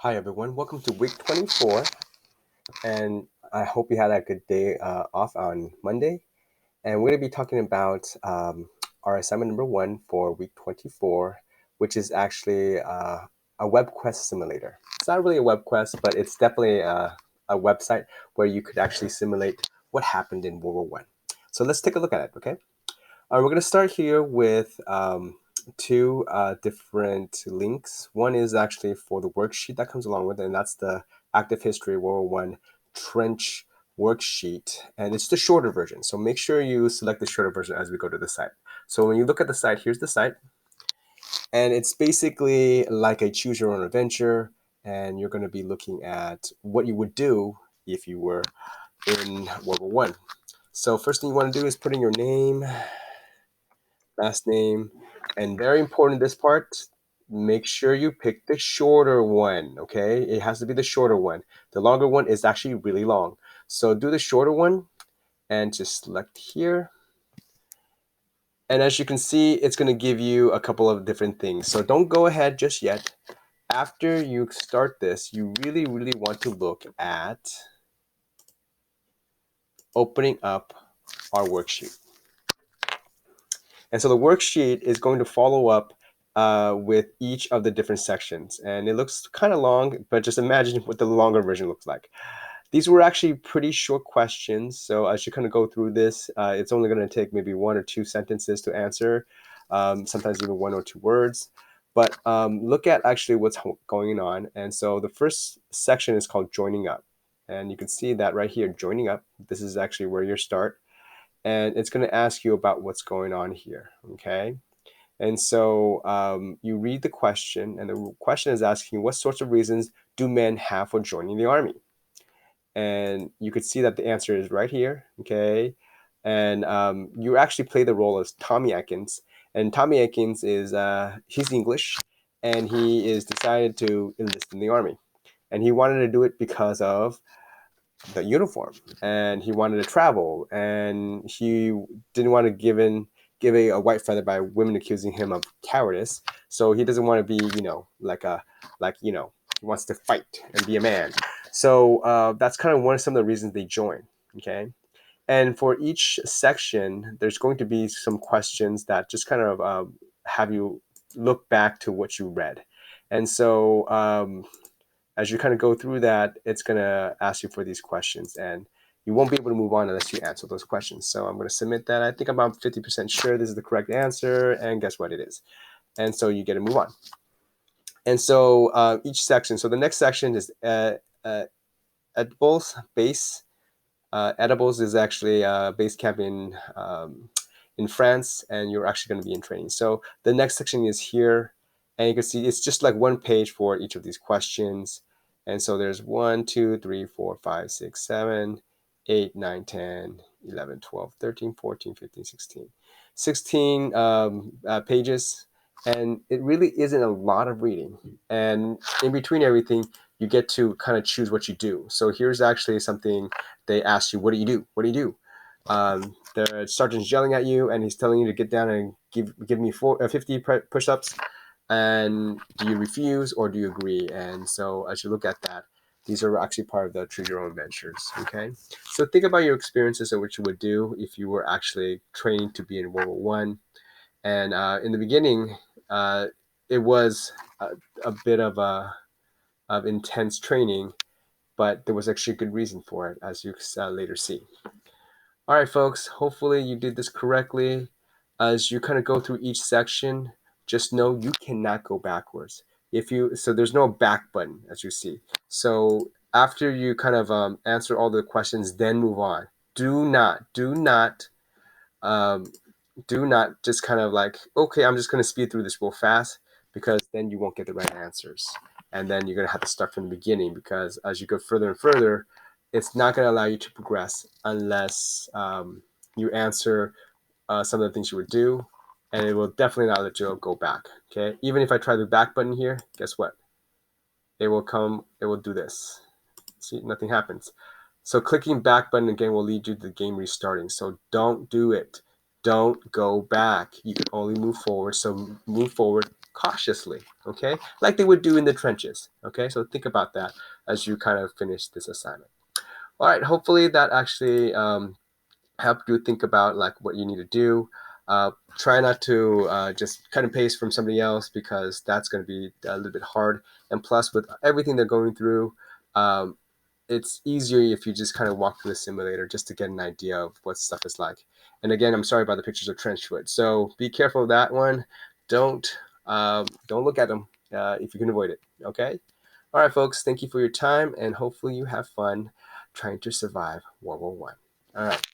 Hi everyone, welcome to week 24, and I hope you had a good day off on Monday. And we're going to be talking about our assignment number 1 for week 24, which is actually a web quest simulator. It's not really a web quest, but it's definitely a website where you could actually simulate what happened in World War One. So let's take a look at it, okay? We're going to start here with two different links. One is actually for the worksheet that comes along with it, and that's the Active History World War One Trench worksheet, and it's the shorter version. So make sure you select the shorter version as we go to the site. So when you look at the site, here's the site, and it's basically like a choose your own adventure, and you're going to be looking at what you would do if you were in World War One. So first thing you want to do is put in your name, last name, and very important this part, make sure you pick the shorter one. Okay, it has to be the shorter one. The longer one is actually really long, so do the shorter one and just select here. And as you can see, it's going to give you a couple of different things, so don't go ahead just yet. After you start this, you really want to look at opening up our worksheet. And so the worksheet is going to follow up with each of the different sections. And it looks kind of long, but just imagine what the longer version looks like. These were actually pretty short questions. So as you kind of go through this, it's only going to take maybe 1 or 2 sentences to answer, sometimes even 1 or 2 words. But look at actually what's going on. And so the first section is called Joining Up. And you can see that right here, Joining Up. This is actually where you start. And it's going to ask you about what's going on here, okay? And so you read the question, and the question is asking, what sorts of reasons do men have for joining the army? And you could see that the answer is right here, okay? And you actually play the role as Tommy Atkins. And Tommy Atkins is, he's English, and he is decided to enlist in the army. And he wanted to do it because of the uniform, and he wanted to travel, and he didn't want to give a white feather by women accusing him of cowardice. So he doesn't want to be, he wants to fight and be a man. So that's kind of some of the reasons they join. Okay. And for each section, there's going to be some questions that just kind of have you look back to what you read. And so as you kind of go through that, it's going to ask you for these questions, and you won't be able to move on unless you answer those questions. So I'm going to submit that. I think I'm about 50% sure this is the correct answer, and guess what it is. And so you get to move on. And so each section, so the next section is edibles, base. Edibles is actually base camp in France, and you're actually going to be in training. So the next section is here, and you can see it's just like one page for each of these questions. And so there's 1, 2, 3, 4, 5, 6, 7, 8, 9, 10, 11, 12, 13, 14, 15, 16. 16 pages, and it really isn't a lot of reading. And in between everything, you get to kind of choose what you do. So here's actually something they ask you, what do you do? What do you do? The sergeant's yelling at you, and he's telling you to get down and give me 50 push-ups. And do you refuse or do you agree? And so as you look at that, these are actually part of the Choose Your Own Ventures. Okay, so think about your experiences and what you would do if you were actually training to be in World War One. And in the beginning, it was a bit of intense training, but there was actually a good reason for it, as you later see. All right, folks, hopefully you did this correctly. As you kind of go through each section, just know you cannot go backwards. So there's no back button, as you see. So after you kind of answer all the questions, then move on. Do not just kind of like, okay, I'm just going to speed through this real fast, because then you won't get the right answers. And then you're going to have to start from the beginning, because as you go further and further, it's not going to allow you to progress unless you answer some of the things you would do, and it will definitely not let you go back. Okay, even if I try the back button here, guess what? It will do this. See, nothing happens. So clicking back button again will lead you to the game restarting. So don't do it. Don't go back. You can only move forward. So move forward cautiously, okay, like they would do in the trenches. Okay, so think about that as you kind of finish this assignment. All right, hopefully that actually helped you think about like what you need to do. Try not to just cut and paste from somebody else, because that's going to be a little bit hard. And plus, with everything they're going through, um, it's easier if you just kind of walk through the simulator just to get an idea of what stuff is like. And again, I'm sorry about the pictures of trench foot, so be careful of that one. Don't look at them if you can avoid it. Okay. All right, folks. Thank you for your time, and hopefully you have fun trying to survive World War I. All right.